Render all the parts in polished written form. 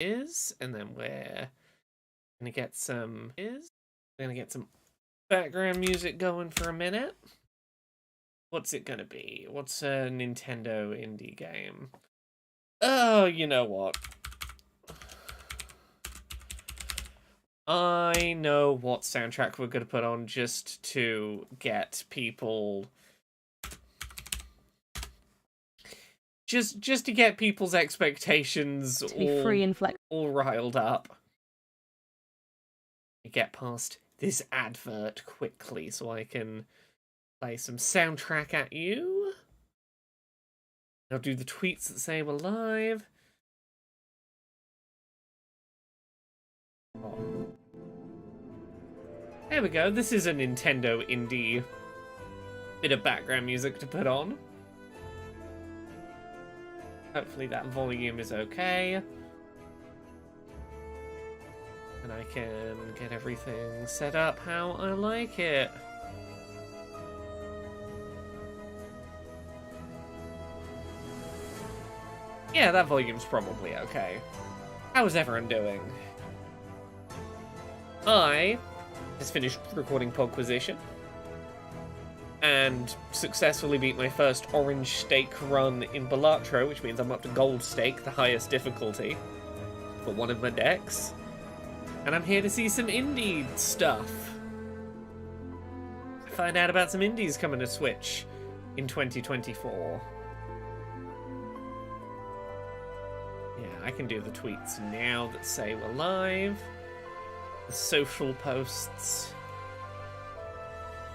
and then we're gonna get some background music going for a minute. What's it gonna be? What's a Nintendo indie game? Oh, you know what? I know what soundtrack we're gonna put on just to get people... Just to get people's expectations all riled up. Get past this advert quickly so I can play some soundtrack at you. I'll do the tweets that say we're live. Oh. There we go. This is a Nintendo indie bit of background music to put on. Hopefully that volume is okay. And I can get everything set up how I like it. Yeah, that volume's probably okay. How is everyone doing? I just finished recording Podquisition and successfully beat my first orange stake run in Balatro, which means I'm up to gold stake, the highest difficulty, for one of my decks. And I'm here to see some indie stuff. Find out about some indies coming to Switch in 2024. Yeah, I can do the tweets now that say we're live. The social posts.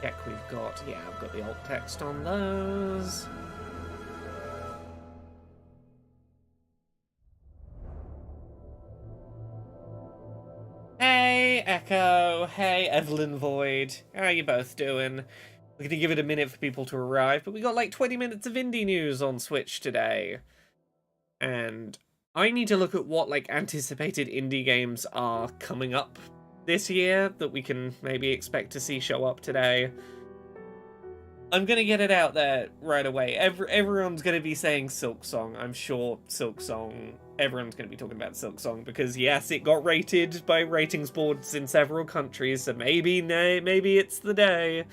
Check we've got, yeah, I've got the alt text on those. Hey, Echo. Hey, Evelyn Void. How are you both doing? We're gonna give it a minute for people to arrive, but we got like 20 minutes of indie news on Switch today. And I need to look at what like anticipated indie games are coming up this year that we can maybe expect to see show up today. I'm gonna get it out there right away. Everyone's gonna be saying Silksong. I'm sure Silksong. Everyone's gonna be talking about Silksong because yes, it got rated by ratings boards in several countries. So maybe it's the day.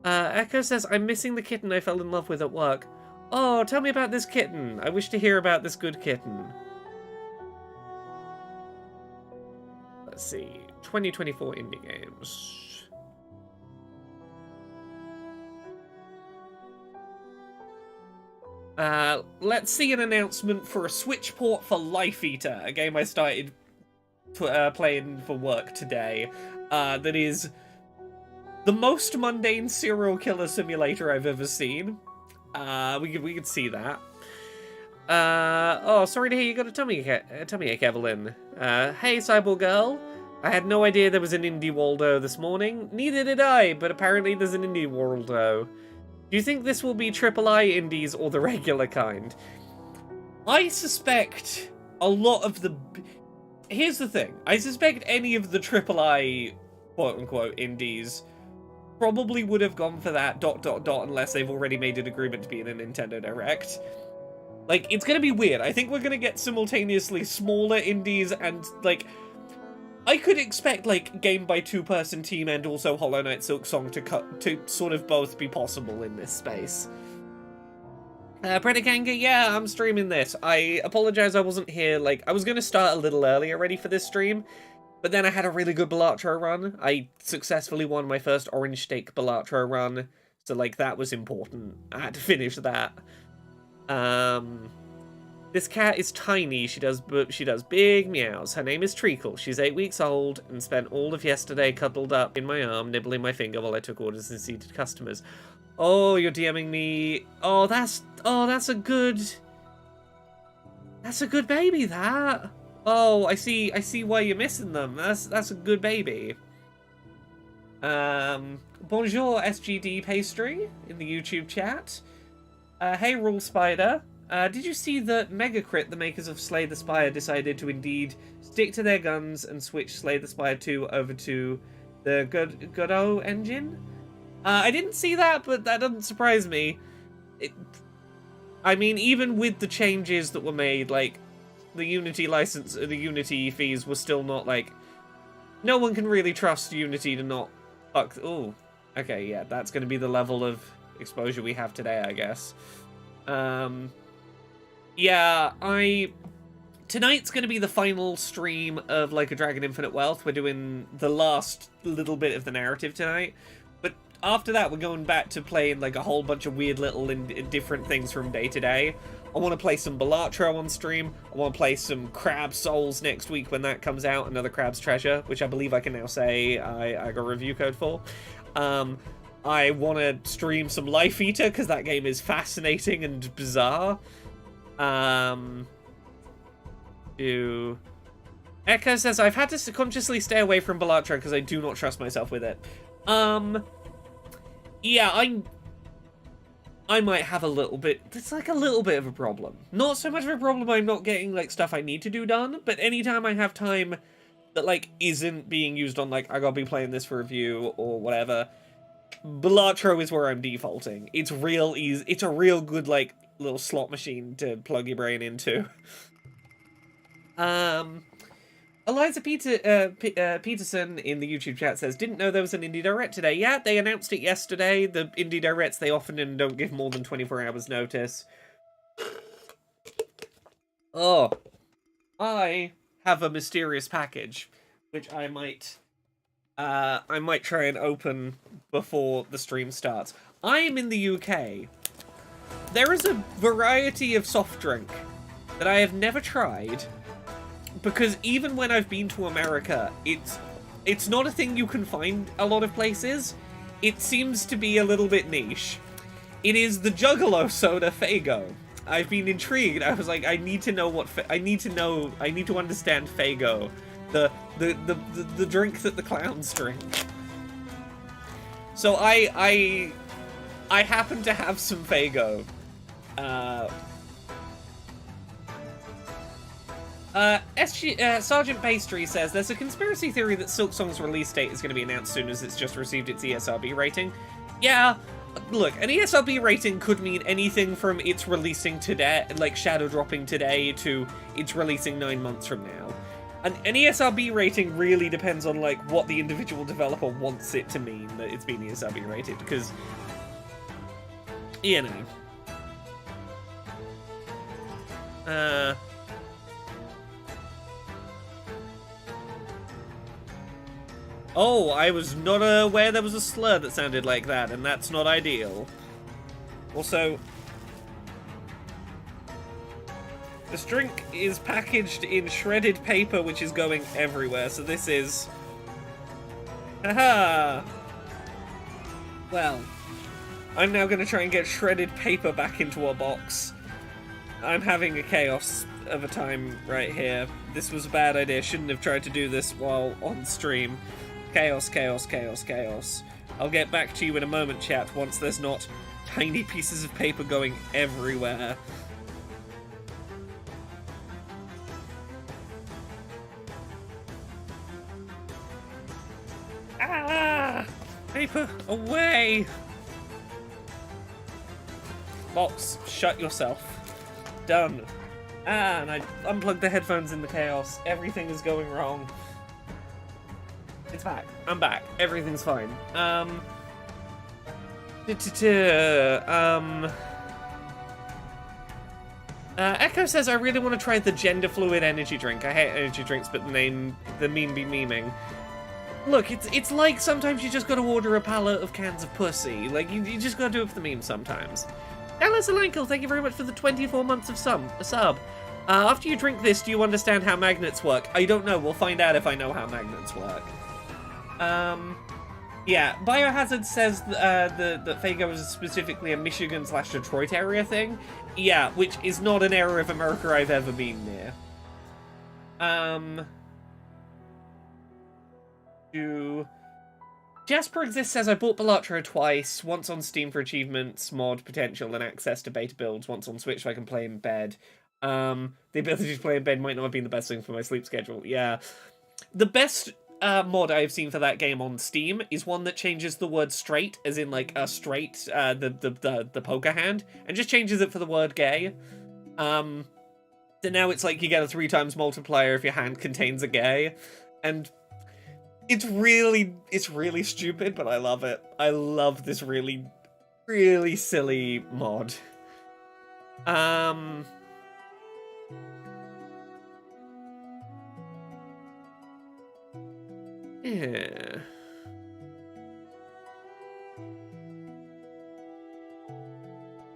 Echo says, "I'm missing the kitten I fell in love with at work." Oh, tell me about this kitten. I wish to hear about this good kitten. Let's see. 2024 indie games. Let's see an announcement for a Switch port for Life Eater, a game I started playing for work today. That is the most mundane serial killer simulator I've ever seen. We could see that. Oh, sorry to hear you got a tummy ache, Evelyn. Hey, Cyborg Girl. I had no idea there was an Indie Waldo this morning. Neither did I, but apparently there's an Indie Waldo. Do you think this will be AAA indies or the regular kind? I suspect a lot of the... Here's the thing. I suspect any of the AAA quote-unquote indies probably would have gone for that ... unless they've already made an agreement to be in a Nintendo Direct. Like, it's gonna be weird. I think we're gonna get simultaneously smaller indies and, like... I could expect, like, game by two-person team and also Hollow Knight Silksong to sort of both be possible in this space. Predicanga, yeah, I'm streaming this. I apologize I wasn't here, like, I was gonna start a little earlier ready for this stream, but then I had a really good Balatro run. I successfully won my first Orange Stake Balatro run, so, like, that was important. I had to finish that. This cat is tiny, she does big meows. Her name is Treacle. She's 8 weeks old and spent all of yesterday cuddled up in my arm, nibbling my finger while I took orders and seated customers. Oh, you're DMing me. Oh, that's a good baby, that. Oh, I see why you're missing them. That's a good baby. Bonjour, SGD Pastry in the YouTube chat. Hey, Rule Spider. Did you see that Megacrit, the makers of Slay the Spire, decided to indeed stick to their guns and switch Slay the Spire 2 over to the Godot engine? I didn't see that, but that doesn't surprise me. I mean, even with the changes that were made, like, the Unity license, the Unity fees were still not, like... No one can really trust Unity to not... Fuck. Oh, okay, yeah, that's going to be the level of exposure we have today, I guess. Yeah, tonight's going to be the final stream of Like a Dragon Infinite Wealth. We're doing the last little bit of the narrative tonight. But after that, we're going back to playing like a whole bunch of weird little different things from day to day. I want to play some Balatro on stream. I want to play some Crab Souls next week when that comes out. Another Crab's Treasure, which I believe I can now say I got a review code for. I want to stream some Life Eater, because that game is fascinating and bizarre. Echo says, I've had to consciously stay away from Balatro because I do not trust myself with it. Yeah, I might have a little bit, it's like a little bit of a problem. Not so much of a problem I'm not getting, like, stuff I need to do done, but anytime I have time that, like, isn't being used on, like, I gotta be playing this for review or whatever, Balatro is where I'm defaulting. It's real easy, it's a real good, like, little slot machine to plug your brain into. Eliza Peterson in the YouTube chat says, didn't know there was an Indie Direct today. Yeah, they announced it yesterday. The Indie Directs, they often don't give more than 24 hours notice. Oh, I have a mysterious package, which I might try and open before the stream starts. I am in the UK. There is a variety of soft drink that I have never tried, because even when I've been to America, it's not a thing you can find a lot of places. It seems to be a little bit niche. It is the Juggalo soda Faygo. I've been intrigued. I was like, I need to know what I need to understand Faygo, the drink that the clowns drink. So I happen to have some Faygo. Sergeant Pastry says, there's a conspiracy theory that Silksong's release date is going to be announced soon as it's just received its ESRB rating. Yeah, look, an ESRB rating could mean anything from it's releasing today, like shadow dropping today, to it's releasing 9 months from now. An ESRB rating really depends on, like, what the individual developer wants it to mean that it's been ESRB rated, because, you know. Oh, I was not aware there was a slur that sounded like that, and that's not ideal. Also, this drink is packaged in shredded paper, which is going everywhere, so this is... Haha! Well, I'm now going to try and get shredded paper back into a box. I'm having a chaos of a time right here. This was a bad idea. Shouldn't have tried to do this while on stream. Chaos, chaos, chaos, chaos. I'll get back to you in a moment, chat, once there's not tiny pieces of paper going everywhere. Ah! Paper, away! Box, shut yourself. Done. Ah, and I unplugged the headphones in the chaos. Everything is going wrong. It's back. I'm back. Everything's fine. Echo says, I really want to try the gender fluid energy drink. I hate energy drinks, but the meme be memeing. Look, it's like sometimes you just gotta order a pallet of cans of pussy. Like, you just gotta do it for the meme sometimes. Alice Alankel, thank you very much for the 24 months of sub. After you drink this, do you understand how magnets work? I don't know. We'll find out if I know how magnets work. Yeah, Biohazard says that Faygo is specifically a Michigan/Detroit area thing. Yeah, which is not an area of America I've ever been near. Jasper Exists says, I bought Balatro twice, once on Steam for achievements, mod, potential, and access to beta builds, once on Switch so I can play in bed. The ability to play in bed might not have been the best thing for my sleep schedule. Yeah. The best mod I've seen for that game on Steam is one that changes the word straight, as in like a straight, the poker hand, and just changes it for the word gay. So now it's like you get a 3 times multiplier if your hand contains a gay. And it's really stupid, but I love it. I love this really, really silly mod. Yeah.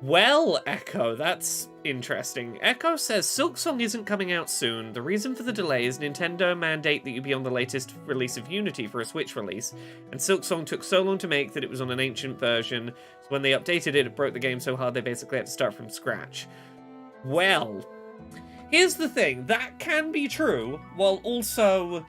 Well, Echo, that's interesting. Echo says Silksong isn't coming out soon. The reason for the delay is Nintendo mandate that you be on the latest release of Unity for a Switch release, and Silksong took so long to make that it was on an ancient version, so when they updated it, it broke the game so hard they basically had to start from scratch. Well, here's the thing, that can be true, while also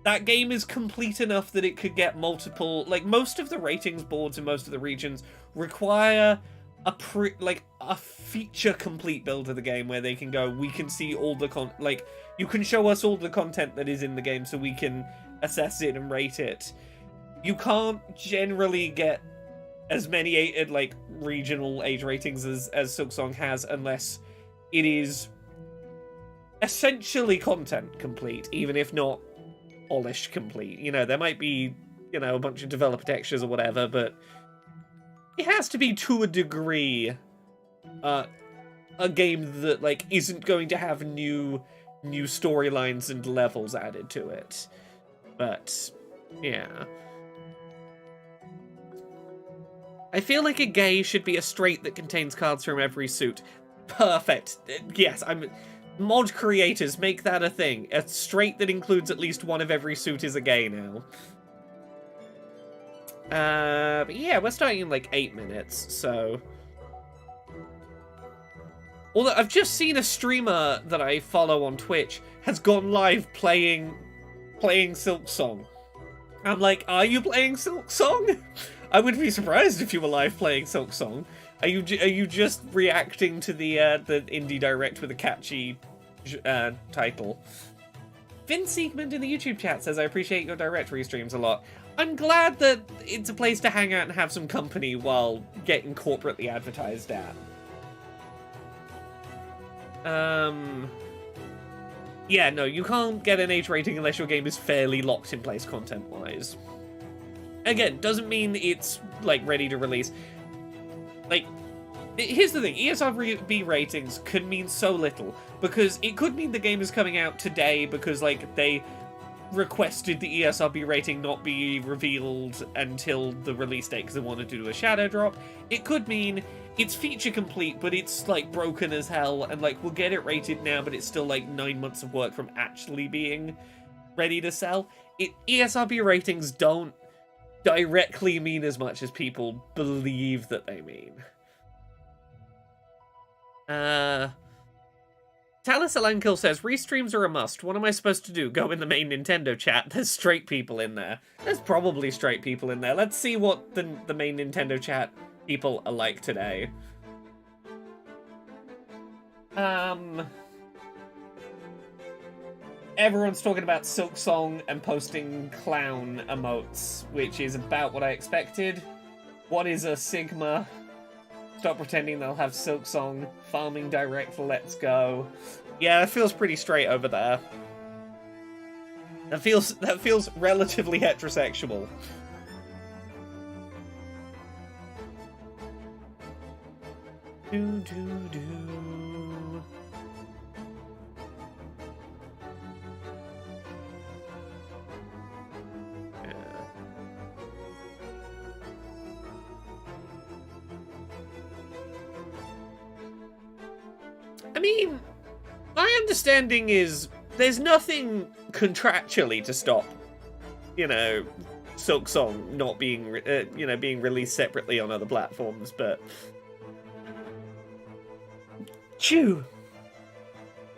that game is complete enough that it could get multiple, like, most of the ratings boards in most of the regions require a feature complete build of the game where they can go, we can see all the you can show us all the content that is in the game so we can assess it and rate it. You can't generally get as many regional age ratings as Silksong has unless it is essentially content complete, even if not polish complete. You know, there might be, you know, a bunch of developer textures or whatever, but it has to be, to a degree, a game that, like, isn't going to have new storylines and levels added to it. But, yeah. I feel like a gay should be a straight that contains cards from every suit. Perfect. Yes, mod creators, make that a thing. A straight that includes at least one of every suit is a gay now. But yeah, we're starting in like 8 minutes, so... Although I've just seen a streamer that I follow on Twitch has gone live playing Silksong. I'm like, are you playing Silksong? I would be surprised if you were live playing Silksong. Are you just reacting to the indie direct with a catchy title? Finn Siegmund in the YouTube chat says, I appreciate your directory streams a lot. I'm glad that it's a place to hang out and have some company while getting corporately advertised at. Yeah, no, you can't get an age rating unless your game is fairly locked in place content-wise. Again, doesn't mean it's, like, ready to release. Like, here's the thing, ESRB ratings could mean so little, because it could mean the game is coming out today because, like, they requested the ESRB rating not be revealed until the release date because they wanted to do a shadow drop. It could mean it's feature complete, but it's, like, broken as hell, and, like, we'll get it rated now, but it's still, like, 9 months of work from actually being ready to sell. ESRB ratings don't directly mean as much as people believe that they mean. Talis Alankil says, restreams are a must. What am I supposed to do? Go in the main Nintendo chat? There's straight people in there. There's probably straight people in there. Let's see what the main Nintendo chat people are like today. Everyone's talking about Silksong and posting clown emotes, which is about what I expected. What is a Sigma? Stop pretending they'll have Silksong. Farming direct, let's go. Yeah, that feels pretty straight over there. That feels relatively heterosexual. Do do do. I mean, my understanding is there's nothing contractually to stop, you know, Silksong not being, being released separately on other platforms, but... Chew!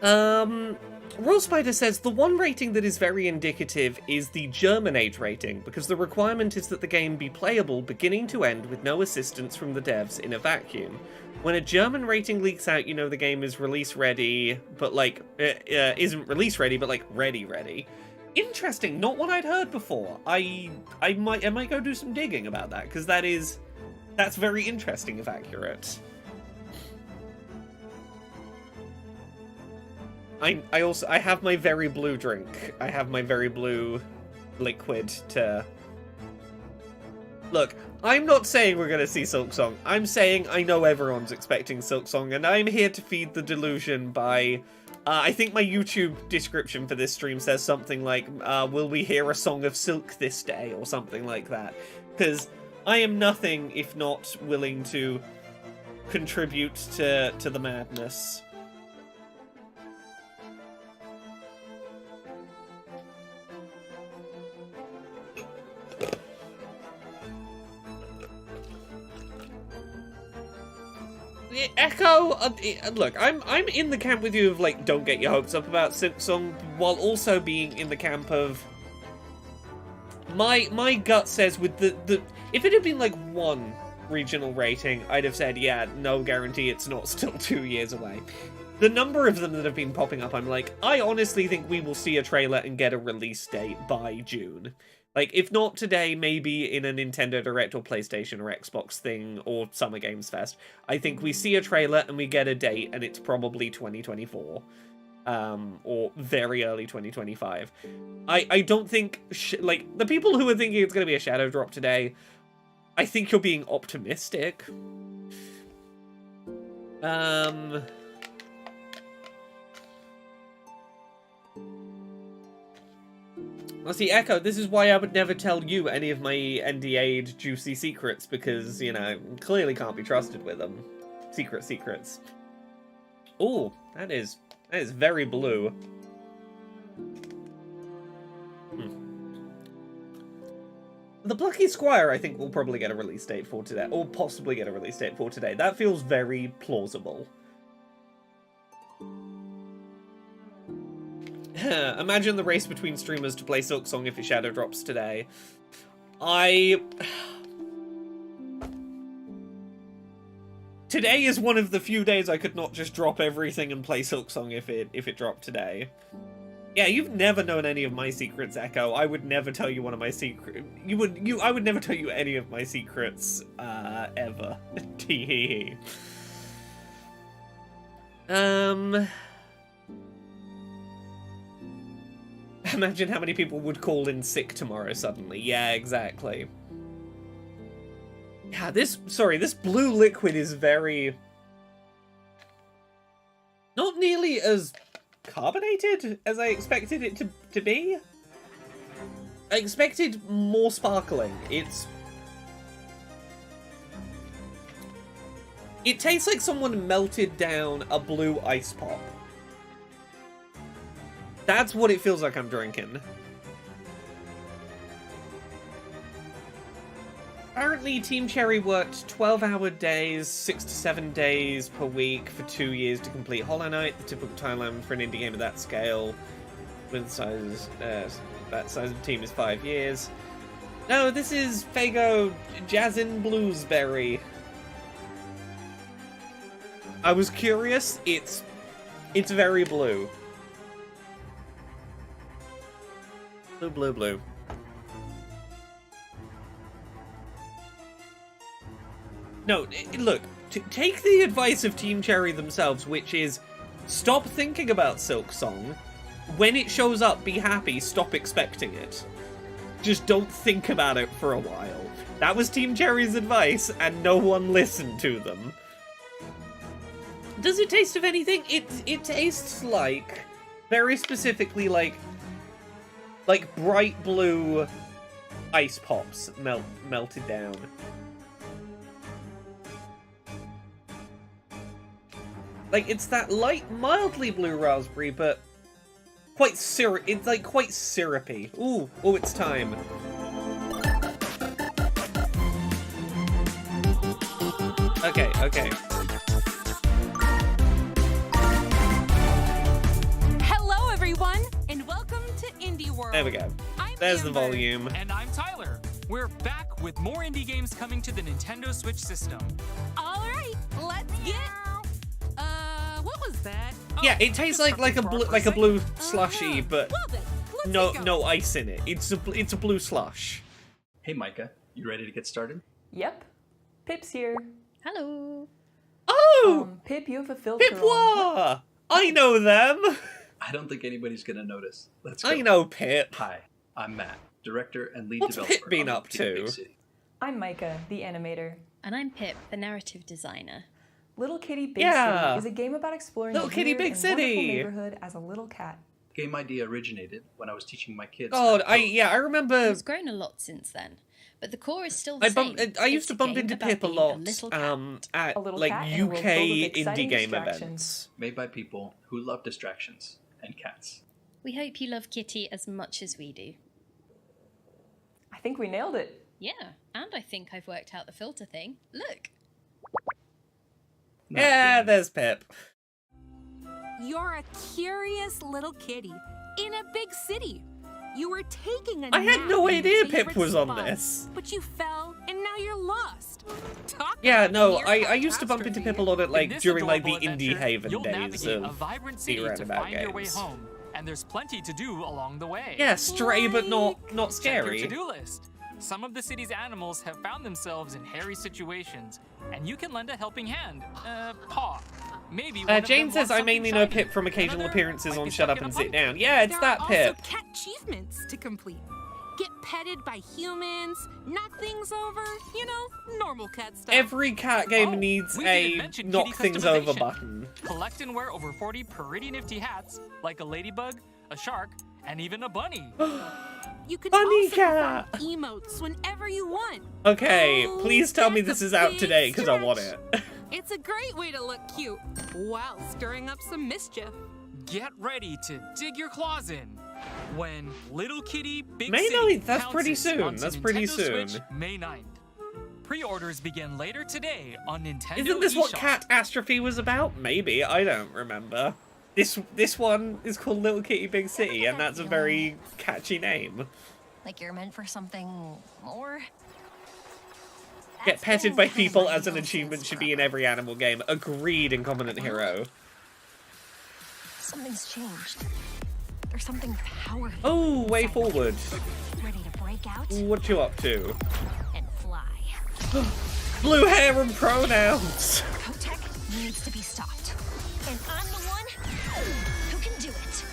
Royal Spider says, the one rating that is very indicative is the German age rating, because the requirement is that the game be playable beginning to end with no assistance from the devs in a vacuum. When a German rating leaks out, you know the game is release ready, but like, isn't release ready, but like ready. Interesting, not what I'd heard before. I might go do some digging about that, because that's very interesting if accurate. I have my very blue drink. I have my very blue liquid to... Look, I'm not saying we're gonna see Silksong. I'm saying I know everyone's expecting Silksong, and I'm here to feed the delusion by... I think my YouTube description for this stream says something like, will we hear a song of Silk this day, or something like that. Because I am nothing if not willing to contribute to the madness. Echo, look, I'm in the camp with you of, like, don't get your hopes up about Silksong, while also being in the camp of... My gut says with the if it had been, like, 1 regional rating, I'd have said, yeah, no guarantee it's not still 2 years away. The number of them that have been popping up, I'm like, I honestly think we will see a trailer and get a release date by June. Like, if not today, maybe in a Nintendo Direct or PlayStation or Xbox thing or Summer Games Fest. I think we see a trailer and we get a date, and it's probably 2024. Or very early 2025. I don't think... like, the people who are thinking it's going to be a shadow drop today, I think you're being optimistic. Let's see, Echo, this is why I would never tell you any of my NDA'd juicy secrets, because, you know, clearly can't be trusted with them. Secrets. Ooh, that is very blue. The Plucky Squire, I think, will probably get a release date for today, or possibly get a release date for today. That feels very plausible. Imagine the race between streamers to play Silksong if it shadow drops today. Today is one of the few days I could not just drop everything and play Silksong if it dropped today. Yeah, you've never known any of my secrets, Echo. I would never tell you one of my secrets. I would never tell you any of my secrets, ever. Tee. Imagine how many people would call in sick tomorrow suddenly. Yeah, exactly. Yeah, this blue liquid is very... not nearly as carbonated as I expected it to be. I expected more sparkling. It tastes like someone melted down a blue ice pop. That's what it feels like I'm drinking. Apparently, Team Cherry worked 12-hour days, 6 to 7 days per week for 2 years to complete Hollow Knight, the typical timeline for an indie game of that scale. With size, that size of team is 5 years. No, this is Fago Jazzin' Bluesberry. I was curious. It's very blue. Blue. No, look, take the advice of Team Cherry themselves, which is stop thinking about Silksong. When it shows up, be happy, stop expecting it. Just don't think about it for a while. That was Team Cherry's advice, and no one listened to them. Does it taste of anything? It tastes like, very specifically, like bright blue ice pops melted down. Like, it's that light, mildly blue raspberry, but quite it's like quite syrupy. Ooh, it's time. Okay. Hello, everyone, and welcome to Indie World. There we go. There's the volume. And I'm Tyler. We're back with more indie games coming to the Nintendo Switch system. All right, let's get... what was that? Yeah, it tastes like a blue slushy, but Well then, let's no ice in it. It's a blue slush. Hey Micah, you ready to get started? Yep. Pip's here. Hello. Oh! Pip, you have a filter on. Pipwa! I know them! I don't think anybody's gonna notice. Let's go. I know Pip. Hi, I'm Matt, director and lead What's developer. Pip been on up Little Kitty to? Big City. I'm Micah, the animator. And I'm Pip, the narrative designer. Little Kitty Big Yeah. City is a game about exploring Little a Kitty weird Big and wonderful City. neighborhood as a little cat. The game idea originated when I was teaching my kids. God, how to code. I remember. It's grown a lot since then, but the core is still the I same. used It's to a bump game into about Pip a being lot little cat. at A little like cat in a world UK filled with indie exciting game distractions. events. Made by people who love distractions and cats. We hope you love Kitty as much as we do. I think we nailed it. Yeah, and I think I've worked out the filter thing. Look. Not Yeah, again. there's Pip. You're a curious little kitty in a big city. You were taking a I had nap no in your idea Pip favorite was on spot, this. But you fell, and now you're lost. Talk Yeah, about no, near I used to bump into catastrophe. Pip a lot at In like this during like the adorable Indie adventure, Haven you'll days navigate a of vibrant the city to roundabout find your way games. home, and there's plenty to do along the way. Yeah, stray but not Check your scary. to-do list. Some of the city's animals have found themselves in hairy situations, and you can lend a helping hand. Paw. Maybe one of Jane them says wants I something mainly know shiny. Pip from occasional Another appearances might on be Shut stuck Up in a and Sit puddle. Down. Yeah, it's There that are Pip. also cat achievements to complete. Get petted by humans, knock things over, you know, normal cat stuff. Every cat game Oh, needs we didn't a mention knock kitty things over customization. button. Collect and wear over 40 pretty nifty hats, like a ladybug, a shark, and even a bunny. You can Bunny also cat. perform emotes whenever you want. Okay, Oh, please tell me that's this a is out big today because I want stretch. it. It's a great way to look cute while stirring up some mischief. Get ready to dig your claws in when Little Kitty Big May City 9th, that's pretty pounces soon, onto that's pretty Nintendo soon. Switch May 9th. Pre-orders begin later today on Nintendo Isn't this what eShop. Catastrophe was about? Maybe, I don't remember. This one is called Little Kitty Big City, and that's a very catchy name. Like you're meant for something more? Get That's petted been by kind of people my as an nonsense achievement should forever. be in every animal game. Agreed, Incompetent Hero. Something's changed. There's something powerful. Oh, way inside me, forward. ready to break out What you up to? and fly. Blue hair and pronouns! Kotek needs to be stopped. And I'm the one who can do it.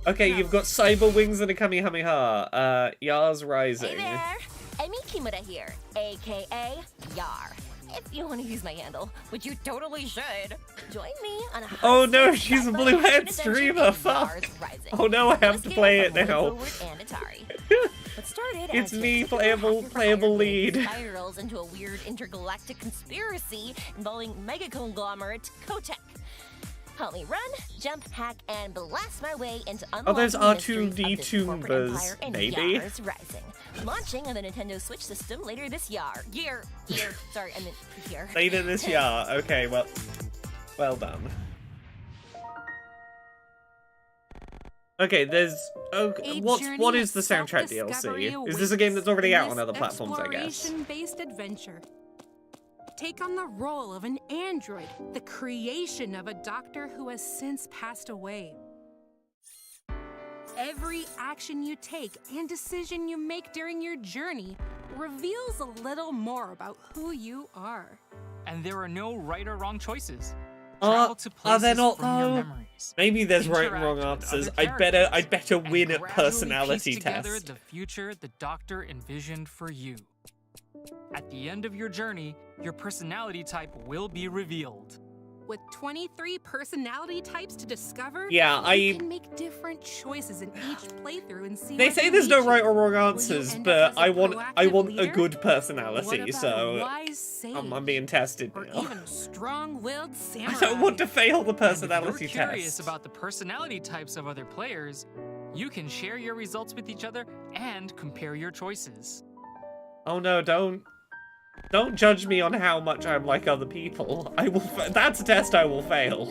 Okay, you've got cyber wings and a Kamehameha. Yars Rising. Hey there! Emi Kimura here, aka Yar. If you want to use my handle, which you totally should, join me on a Oh hot no, sci-fi she's a blue-haired adventure streamer, in fuck. Yars Rising. Oh no, I have Newest to game play it from now. WayForward and Atari. What started It's as a me, typical playable hacker-fire lead. game spirals into a weird intergalactic conspiracy involving mega conglomerate Kotek. Help me run, jump, hack, and blast my way into unlocking those the mysteries of R2D2 this corporate Toombas, empire in maybe. Yars Rising. Launching on the Nintendo Switch system later this year. Sorry, I meant year. Later this year. Okay, well done. Okay, there's... Okay, A what journey is the of soundtrack self-discovery DLC? Is this a game that's already awaits out on in other this platforms, I guess? Exploration-based adventure. Take on the role of an android, the creation of a doctor who has since passed away. Every action you take and decision you make during your journey reveals a little more about who you are. And there are no right or wrong choices. Are Travel to places there not, from your though? memories. Maybe there's right and Interact wrong with answers. other I'd characters, better and win at gradually personality piece together test. the future the doctor envisioned for you. At the end of your journey, your personality type will be revealed. With 23 personality types to discover, Yeah, you can make different choices in each playthrough and see They what say will there's no lead right you. or wrong Will you answers, end but up as a I want a proactive good leader? personality, What about a so wise sage? I'm being tested Or now. even a strong-willed samurai? I don't want to fail the And personality if you're curious test. about the personality types of other players, you can share your results with each other and compare your choices. Oh no, don't judge me on how much I'm like other people. I will. That's a test I will fail.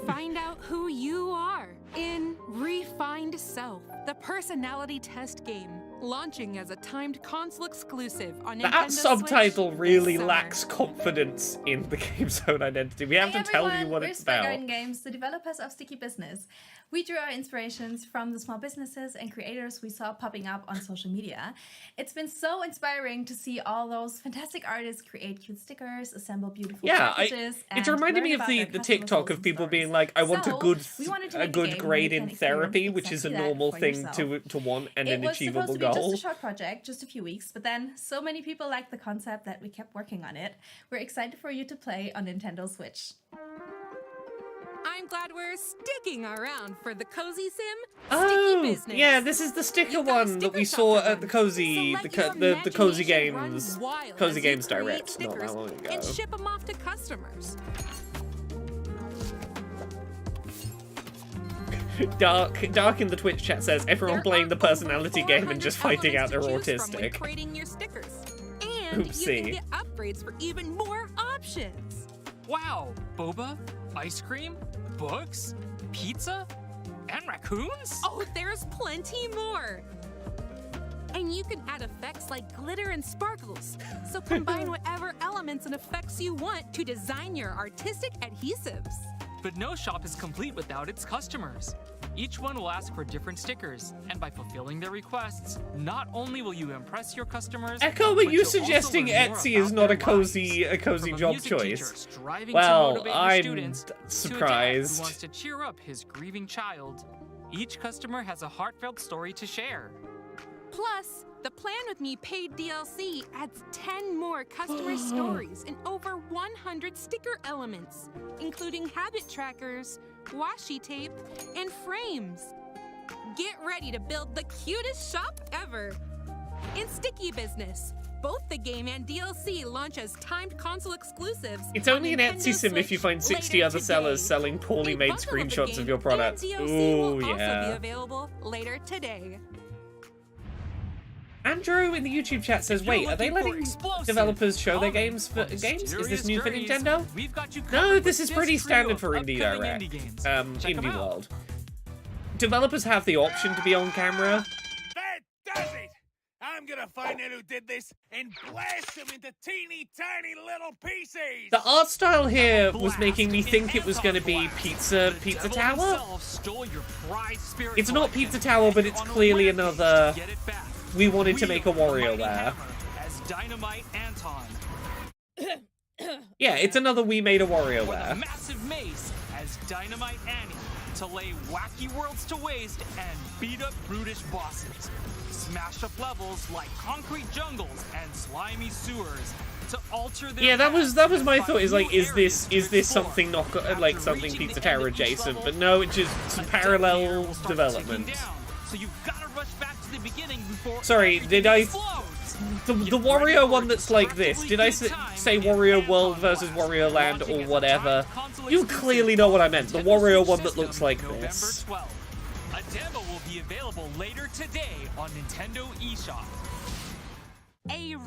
Find out who you are in Refined Self, the personality test game. Launching as a timed console exclusive on Nintendo That subtitle Switch really this summer. lacks confidence in the game's own identity. We have Hey to tell you everyone, what we're it's about. Garden Games, the developers of Sticky Business. We drew our inspirations from the small businesses and creators we saw popping up on social media. It's been so inspiring to see all those fantastic artists create cute stickers, assemble beautiful packages, It's and reminding learn me of about the their customers' TikTok goals of and people being stories. like, I want So, a we wanted to a make a good game where grade you in can therapy, experience which is a exactly that normal for thing yourself. to want and It an was supposed achievable to be just goal. a short project, just a few weeks, but then so many people liked the concept that we kept working on it. We're excited for you to play on Nintendo Switch. I'm glad we're sticking around for the Cozy Sim Oh, Sticky Business. yeah, this is the sticker You've got a one that sticker we shop saw to at the run. Cozy, So let the your Cozy imagination run Games, wild Cozy as you Games create Direct, not stickers that long ago. and ship them off to customers. Dark in the Twitch chat says everyone There playing are the personality over game and just 400 finding out they're elements to choose from when autistic. creating your stickers. And you Oopsie. can get upgrades for even more options. Wow, boba, ice cream, books, pizza, and raccoons? Oh, there's plenty more. And you can add effects like glitter and sparkles. So combine whatever elements and effects you want to design your artistic adhesives. But no shop is complete without its customers. Each one will ask for different stickers, and by fulfilling their requests, not only will you impress your customers, Echo, are but you you'll also suggesting learn more Etsy is about not their a cozy lives. job From a music teacher choice? striving to Well, motivate her I'm students, to a dad who surprised. wants to cheer up his grieving child. Each customer has a heartfelt story to share. Plus, the Plan With Me paid DLC adds 10 more customer stories and over 100 sticker elements, including habit trackers, washi tape, and frames. Get ready to build the cutest shop ever. In Sticky Business, both the game and DLC launch as timed console exclusives. It's only on an Etsy Nintendo sim if you Switch find 60 later other today. sellers selling poorly A made bundle of the screenshots of game your products. and DLC Ooh, will also be yeah. available later today. Andrew in the YouTube chat says, If you're wait, are they looking for letting explosive, developers show their fun, games for or games? Is this mysterious new for journeys, Nintendo? We've got you No, covered this with is pretty trio standard of for Indie upcoming Direct. indie games. Check 'em Indie out. World. Developers have the option to be on camera. That does it! I'm gonna find out who did this and blast them into teeny tiny little pieces! The art style here was Blast making me in think it was going to be Antonblast. Pizza The devil Tower. himself stole your prized spirit It's not collection, Pizza Tower, but and it's on a clearly rampage another. to get it back. We wanted to make a Wield the Wario mighty there. hammer As Dynamite Anton. Yeah, it's another We Made a Wario Or the there. massive mace as Dynamite Annie to lay wacky worlds to waste and beat up brutish bosses. Smash up levels like concrete jungles and slimy sewers to alter their Yeah, that was paths my and thought. find Is like, new is this areas to something not like After something reaching Pizza the end Tower of each adjacent? level, But no, it's just some a parallel death meter will start development. ticking down, so you've got to rush back to the beginning before Sorry, everything did I- explodes. The Get ready Wario for one a that's like this. Did I destructively say good time Wario in World versus Antonblast, Wario Land launching or as a whatever? timed console You exclusive clearly know what I meant. The Nintendo Wario Switch one that system looks like November this. 12th. A demo will be available later today on Nintendo eShop.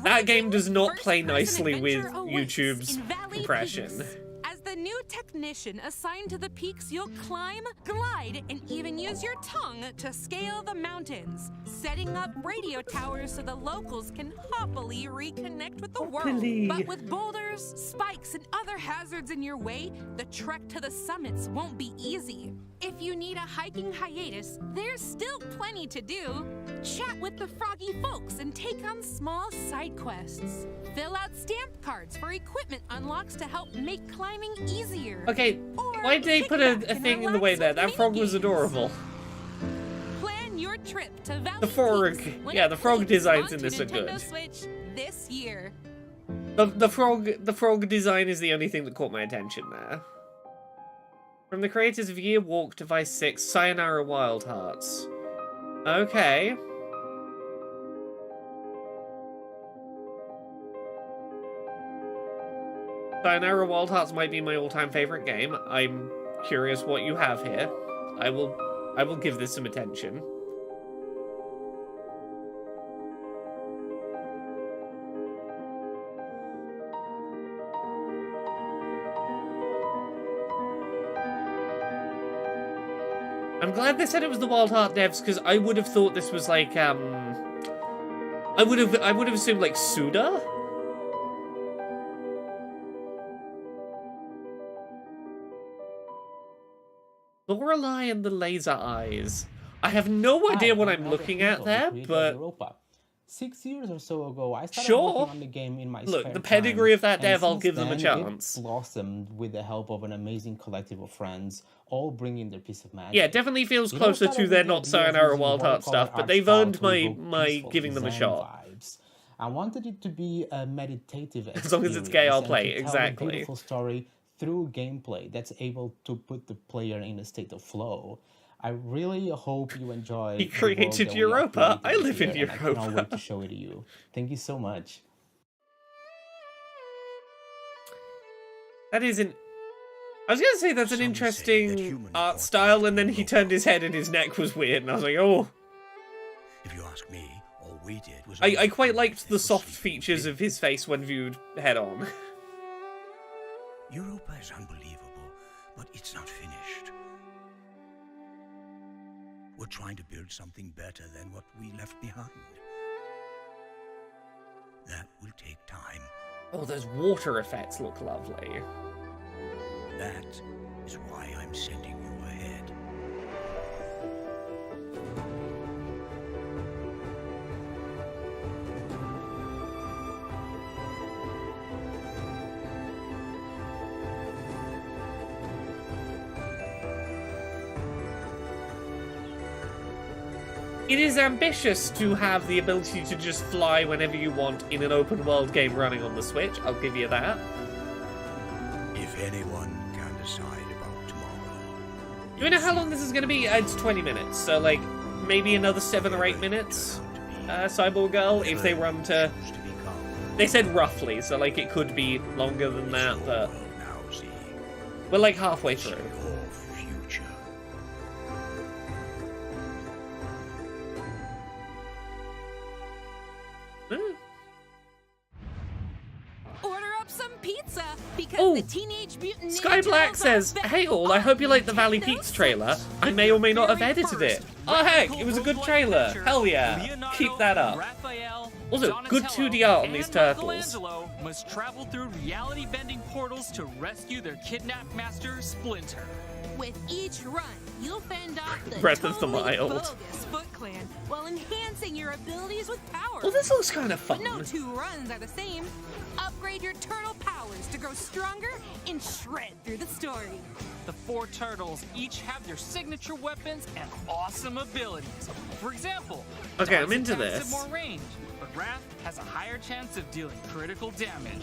That game does not play first-person nicely with adventure awaits YouTube's in Valley compression. Peaks. As the new technician assigned to the peaks, you'll climb, glide, and even use your tongue to scale the mountains, setting up radio towers so the locals can happily reconnect with the Happily. world. But with boulders, spikes, and other hazards in your way, the trek to the summits won't be easy. If you need a hiking hiatus, there's still plenty to do. Chat with the froggy folks and take on small side quests. Fill out stamp cards for equipment unlocks to help make climbing easier. Okay, Or why did they kick put back a and thing in the way relax there? with That frog was minigames. adorable. Plan your trip to Valley The frog- Peaks when yeah, it the frog comes designs in onto this are Nintendo good. Switch this year. The frog design is the only thing that caught my attention there. From the creators of Year Walk, Device 6, Sayonara Wild Hearts. Okay. Sayonara Wild Hearts might be my all-time favorite game. I'm curious what you have here. I will give this some attention. I'm glad they said it was the Wild Heart devs, because I would have thought this was like, I would have assumed like Suda. Lorelei and the laser eyes. I have no idea what I'm looking at there, but Europa. 6 years or so ago, I started sure. working on the game in my Look, spare the pedigree time, of that and dev, I'll since give them a then, chance. It blossomed with the help of an amazing collective of friends, all bringing their piece of magic. Yeah, definitely feels It all closer started to with their the not idea of Sayonara using Wild Heart watercolor stuff, but art they've style earned to my evoke peaceful giving them a Zen shot. vibes. I wanted it to be a meditative As long as it's gay, I'll play, and to tell exactly. a beautiful story through gameplay that's able to put the player in a state of flow. I really hope you enjoy. He created Europa. I live in Europa. I cannot wait to show it to you. Thank you so much. That isn't... I was gonna say that's an interesting art style, and then he turned his head and his neck was weird, and I was like, oh. If you ask me, all we did was... I quite liked the soft features of his face when viewed head-on. Europa is unbelievable, but it's not finished. We're trying to build something better than what we left behind. That will take time. Oh, those water effects look lovely. That is why I'm sending you ahead. It is ambitious to have the ability to just fly whenever you want in an open world game running on the Switch, I'll give you that. If anyone can decide about tomorrow... Do we know how long this is going to be? It's 20 minutes, so like maybe another 7 or 8 minutes, Cyborg Girl, if they run to... They said roughly, so like it could be longer than that, but we're like halfway through. Order up some pizza because Oh, the Teenage Mutant Ninja Sky Black Turtles says, are back. hey all, I hope you like the Valley Peaks trailer. I may or may not have edited it. Oh heck, it was a good trailer. Hell yeah. Keep that up. Also, good 2D art on these turtles. Michelangelo must travel through reality-bending portals to rescue their kidnapped master, Splinter. With each run, you'll fend off the Breath of the totally Wild. bogus Foot Clan while enhancing your abilities with power. Well, this looks kind of But fun. no two runs are the same. Upgrade your turtle powers to grow stronger and shred through the story. The 4 turtles each have their signature weapons and awesome abilities. For example, Okay, I'm Dog's into attacks this. have more range, but Wrath has a higher chance of dealing critical damage.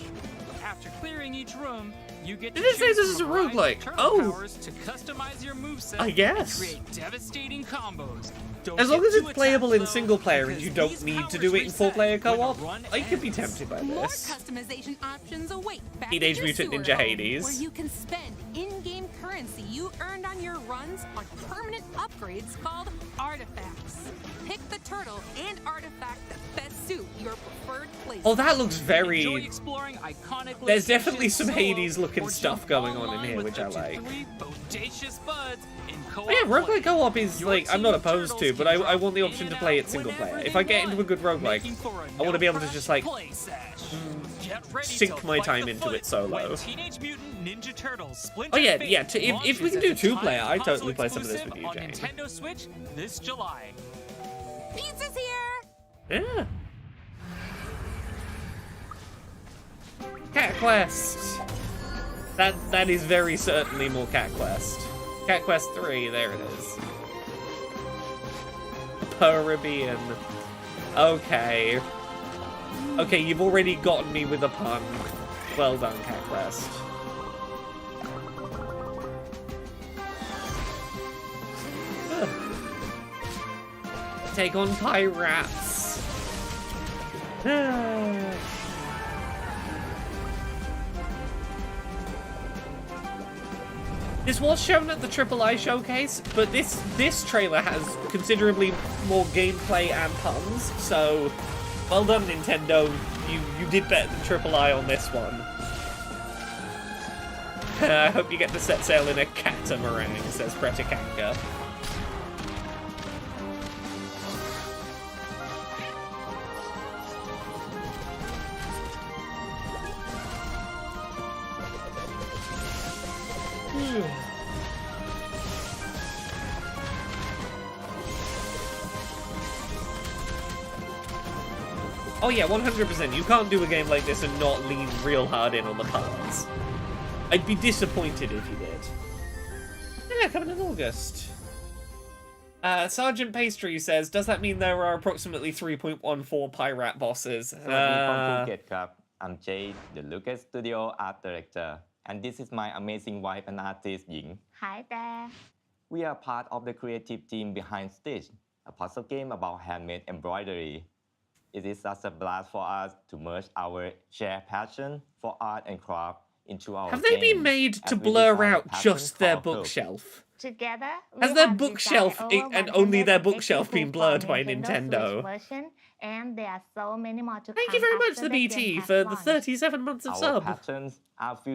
After clearing each room, you get to Did it say choose this is from a variety of roguelike? turtle Oh. powers to customize your moveset I guess. and create devastating combos. Don't As long get as too it's playable in attached, though, single player and you because don't these need to powers do it in reset 4-player when a co-op, run I could be ends. tempted by More this. customization options await back Teenage at your Mutant sewer Ninja home, Hades. where you can spend in-game currency you earned on your runs on permanent upgrades called artifacts. Pick the turtle and artifact that best suit your preferred place. Oh, that looks Enjoy very... exploring iconic There's locations definitely some solo, Hades-looking or stuff jump going on in online here, with which I up to like. 3 bodacious buds in co-op Oh yeah, play. roguelike co-op is, Your like, I'm team not of opposed to, turtles but can I drop want the in option to and play out it single whenever player. they If I get into a want, good roguelike, making for a I want to be able to no-crash just, like, play sesh. Get ready sink to my fight time the into foot it solo. when Teenage Mutant Ninja Turtles Splintered Oh yeah, Fate yeah, if we can do launches as a 2-player, timed I'd totally console play some of this with exclusive you, on Jane. Nintendo Switch this July. Pizza's here! Yeah. Cat Quest. That is very certainly more Cat Quest. Cat Quest 3, there it is. Caribbean. Okay. Okay, you've already gotten me with a pun. Well done, Cat Quest. Ugh. Take on pirates. This was shown at the III showcase, but this trailer has considerably more gameplay and puns, so well done, Nintendo. You did better than III on this one. I hope you get to set sail in a catamaran, says Pretakanka. Oh yeah, 100%. You can't do a game like this and not lean real hard in on the puns. I'd be disappointed if you did. Yeah, coming in August. Sergeant Pastry says, does that mean there are approximately 3.14 pirate bosses? สวัสดีfrom Phuket ครับ I'm Jay, the Lucas Studio Art Director, and this is my amazing wife and artist, Ying. Hi there. We are part of the creative team behind Stitch, a puzzle game about handmade embroidery. It is such a blast for us to merge our shared passion for art and craft into our Have they been made to blur out just their bookshelf? Together, Has their bookshelf and only their bookshelf been blurred by Nintendo? Version, and there are so many more to Thank you very much, the BT, for the 37 months of sub.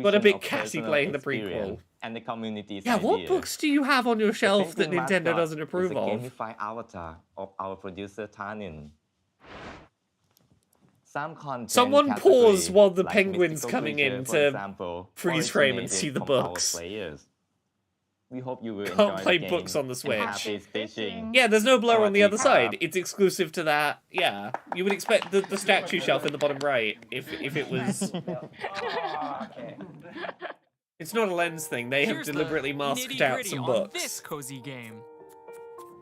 Got a bit catty playing the prequel. And the community's Yeah, what idea. books do you have on your The shelf that thinking Nintendo mascot doesn't approve is a of? gamified avatar of our producer Tanin. Some content Someone category, pause while the like penguin's mystical coming in creature, for to example, freeze frame and originated see the from our books. players. We hope you will Can't enjoy play the game books on the and Switch. happy stitching. Yeah, there's no blur on the other Sawadee side. It's exclusive to that. Yeah, you would expect the statue shelf in the bottom right if it was. It's not a lens thing. They have Here's deliberately the masked out nitty-gritty some on books. this cozy game.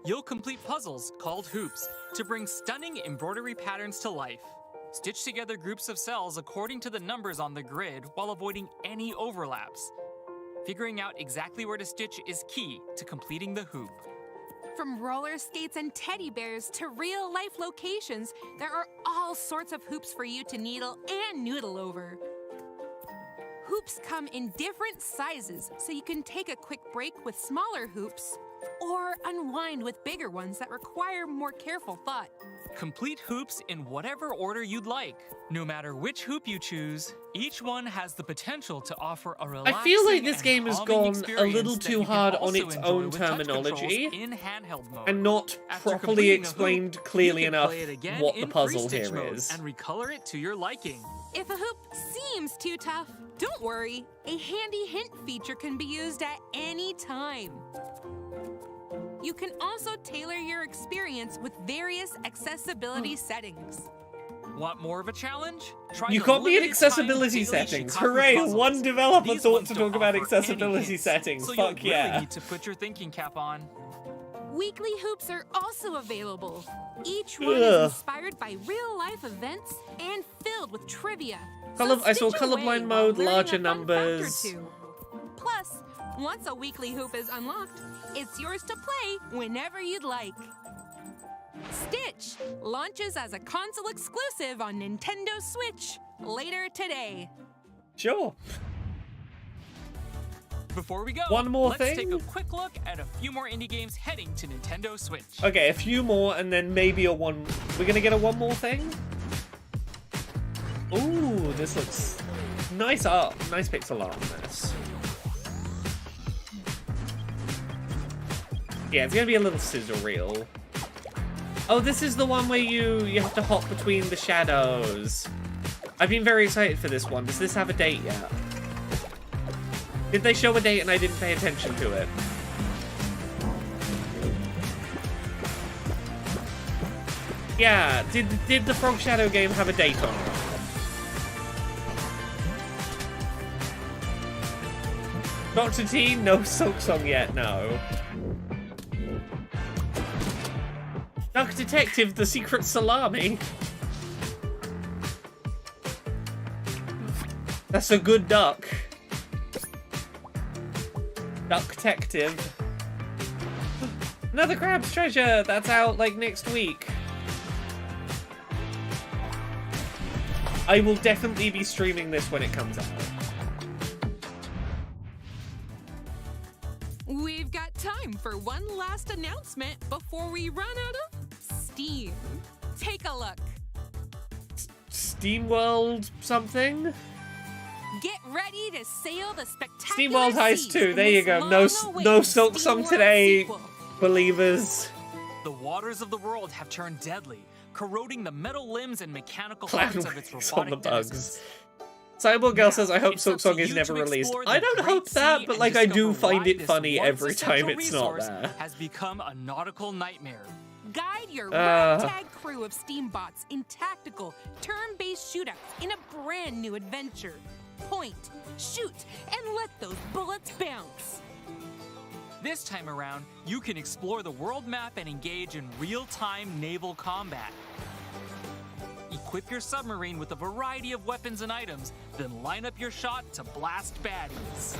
You'll complete puzzles called hoops to bring stunning embroidery patterns to life. Stitch together groups of cells according to the numbers on the grid while avoiding any overlaps. Figuring out exactly where to stitch is key to completing the hoop. From roller skates and teddy bears to real-life locations, there are all sorts of hoops for you to needle and noodle over. Hoops come in different sizes, so you can take a quick break with smaller hoops or unwind with bigger ones that require more careful thought. Complete hoops in whatever order you'd like. No matter which hoop you choose, each one has the potential to offer a relaxing I feel like this and game has calming gone a little experience that too you can hard on also its enjoy own with touch terminology controls in handheld mode. and not After properly completing a hoop, explained clearly you can enough play it again what in the puzzle pre-stitch here mode is. and recolor it to your liking. If a hoop seems too tough, don't worry. A handy hint feature can be used at any time. You can also tailor your experience with various accessibility settings. Want more of a challenge? Try You the got me in limited-time accessibility daily settings. Shikaku Hooray! puzzles. One developer These thought ones to don't talk about offer accessibility any hints, settings. so Fuck you'll yeah. really need to put your thinking cap on. Weekly hoops are also available. Each one Ugh. is inspired by real-life events and filled with trivia. I saw stitch away colorblind while mode, learning larger a fun fact or numbers. two. Plus, once a weekly hoop is unlocked, it's yours to play whenever you'd like. Stitch launches as a console exclusive on Nintendo Switch later today. Sure. Before we go, One more let's thing? take a quick look at a few more indie games heading to Nintendo Switch. Okay, a few more, and then maybe a one. We're gonna get a one more thing. Ooh, this looks nice art, nice pixel art on this. Yeah, it's gonna be a little sizzle reel. Oh, this is the one where you have to hop between the shadows. I've been very excited for this one. Does this have a date yet? Did they show a date and I didn't pay attention to it? Yeah, did the Frog Shadow game have a date on it? Dr. T, no Silk Song yet, no. Duck Detective, the Secret Salami. That's a good duck. Duck Detective. Another Crab's Treasure, that's out like next week. I will definitely be streaming this when it comes out. We've got time for one last announcement before we run out of steam. Take a look. SteamWorld something? Get ready to sail the spectacular SteamWorld Heist seas 2, in there you this go. No long-awaited Silk Song SteamWorld today, sequel. believers. The waters of the world have turned deadly, corroding the metal limbs and mechanical Clown parts of its wings on the robotic bugs. denizens. Cyborg Girl says, I hope it's up Silk to Song is you never to released. explore I the don't great hope that, sea but and like I do discover find why it this funny once every time essential it's not resource there. has become a nautical nightmare. Guide your ragtag crew of Steambots in tactical, turn-based shootouts in a brand new adventure. Point, shoot, and let those bullets bounce. This time around, you can explore the world map and engage in real-time naval combat. Equip your submarine with a variety of weapons and items, then line up your shot to blast baddies.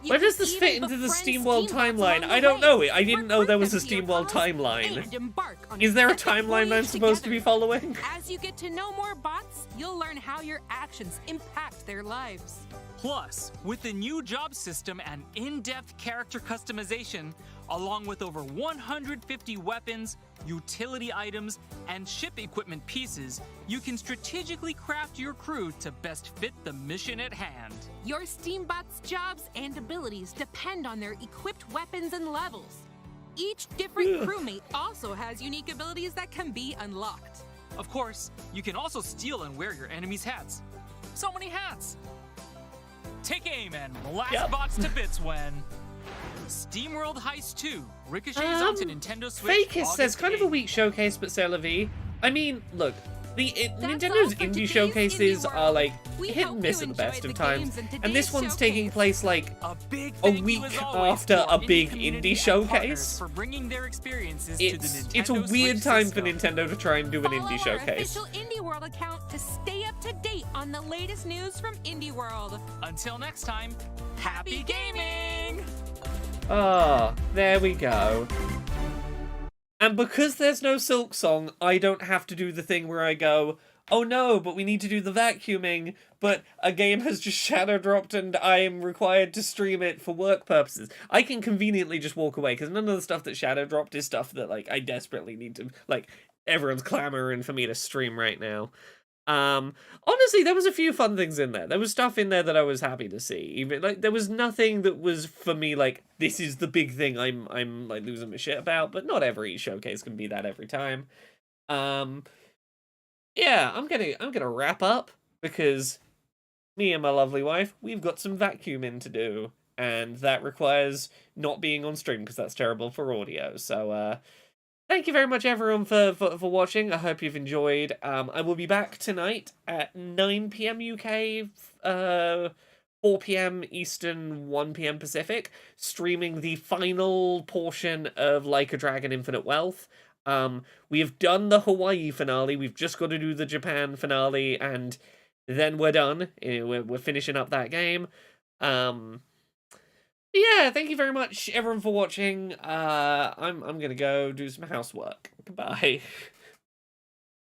Where does this fit into the SteamWorld timeline? I don't know. I didn't know there was a SteamWorld timeline. Is there a timeline I'm supposed to be following? As you get to know more bots, you'll learn how your actions impact their lives. Plus, with the new job system and in-depth character customization, along with over 150 weapons, utility items, and ship equipment pieces, you can strategically craft your crew to best fit the mission at hand. Your Steambots' jobs and abilities depend on their equipped weapons and levels. Each different crewmate also has unique abilities that can be unlocked. Of course, you can also steal and wear your enemies' hats. So many hats! Take aim and blast bots to bits when SteamWorld Heist 2 ricochets onto Nintendo Switch. Fakis says, kind of a weak showcase, but c'est la vie. I mean, look, Nintendo's indie showcases are like hit and miss at the best of times, and this one's taking place like a week after a big indie showcase. For bringing their experiences It's a weird time for Nintendo to try and do an indie Follow our showcase. official Indie World account to stay up to date on the latest news from Indie World. Until next time, happy gaming! Ah, there we go. And because there's no Silk Song, I don't have to do the thing where I go, oh no, but we need to do the vacuuming, but a game has just shadow dropped and I am required to stream it for work purposes. I can conveniently just walk away, because none of the stuff that shadow dropped is stuff that, like, I desperately need to, like, everyone's clamoring for me to stream right now. Honestly, there was a few fun things in there. There was stuff in there that I was happy to see. Even like there was nothing that was for me like this is the big thing I'm like losing my shit about, but not every showcase can be that every time. Yeah, I'm gonna wrap up because me and my lovely wife, we've got some vacuuming to do, and that requires not being on stream because that's terrible for audio. So thank you very much, everyone, for watching. I hope you've enjoyed. I will be back tonight at 9 p.m. UK, 4 p.m. Eastern, 1 p.m. Pacific, streaming the final portion of Like a Dragon Infinite Wealth. We have done the Hawaii finale. We've just got to do the Japan finale, and then we're done. We're finishing up that game. Yeah, thank you very much, everyone, for watching. I'm gonna go do some housework. Goodbye.